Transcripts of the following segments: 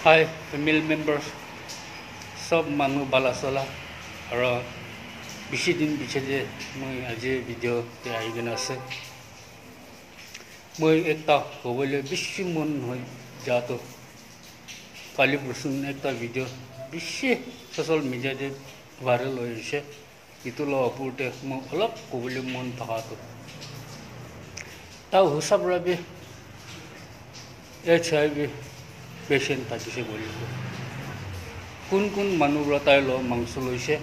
Hi, family members. Sab manu bala sola. Aro bishi din biche de moi aje video te ai gana ase. Moi ekta hobole bishi mon hoi jato. Kali person ekta video bishi social media de viral hoise. Itu lo apurte mo olap hobole mon thakato. Tau husab rabe HIV patient থাকিছে বলি কোন কোন মানুহ ৰতাই ল মাংস লৈছে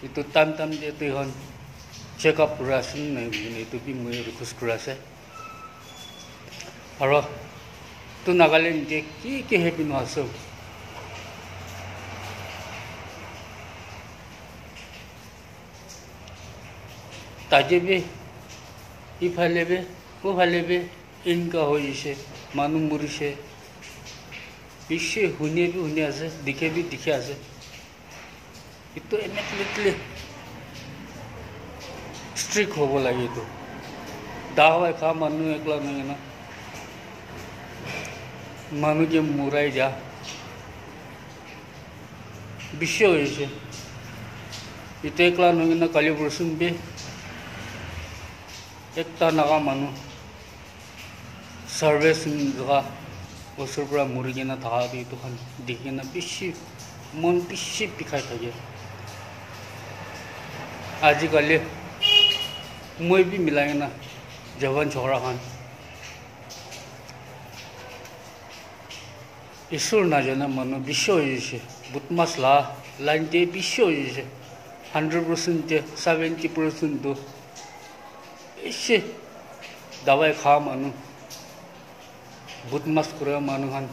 ইটো টান যে তখন চেক আপ কৰাচোন নাই এইটো কি মই ৰিকুৱেষ্ট কৰাছে আৰু তো নাগালেণ্ড যে কি হেপি নহছে তাজেবে ইফালেবে ওফালেবে ইনকা হয়েছে মানুষ মরিছে বিশ্বে শুনে আছে দেখে আছে এইটো এনেকলি ষ্ট্ৰিক হ'ব লাগে এইটো দা হয় খা মানুহ একলা নহয় না মানুহ যে মৰাই যা বিশ্ব হয়েছে এইটো একলা নহয় না কালি বৰষুণ বে একটা নাগা মানুহ সাৰ্ভিস জগা ওসৰ পৰা মৰি কিনা থাকা এইটোখন দেখি কিনা বেছি মন বেছি পিখাই থাকে আজিকালি মই বি মিলাই কিনা জৱান ঝগড়াখন ঈশ্বৰ নাজানে মানুহ বিশ্ব হৈ গৈছে বুটমাছ লাইনতে বিশ্ব হৈ গৈছে 100% 70% এসে দাবাই খা মানুহ বুটমাছ কৰা মানুহখন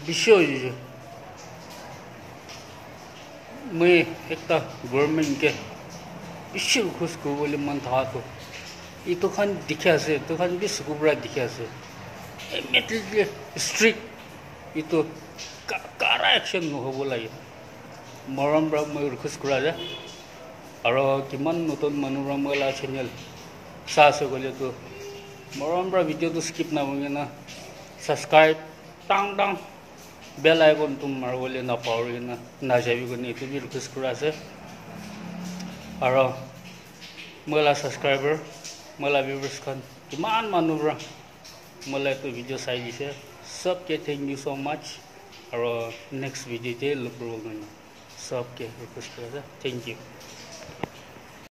বিশ্ব হৈ গৈছে মই একটা গভৰ্ণমেণ্টকে বিশ্ব খোজ কৰিবলৈ মন থাকাটো এইটোখন দেখি আছে এইটোখন বি চকুৰ পৰা দেখি আছে ইমিডিয়েটলি ষ্ট্ৰিক্ট এইটো কাৰা একশ্যন নহ'ব লাগে মৰম পৰা মই ৰিকুৱেষ্ট কৰা যায় আৰু কিমান নতুন মানুহৰ মই চেনেল চাই আছে গ'লেতো মৰম পৰা ভিডিঅ'টো স্কিপ নকৰি না subscribe tang bell icon tum marwole na power na najabi ko ni itu bi request kura ase aro mola subscriber mola viewers kan kiman manubra mola to video sai dise sab ke thank you so much aro next video te look pro na sab ke request kura thank you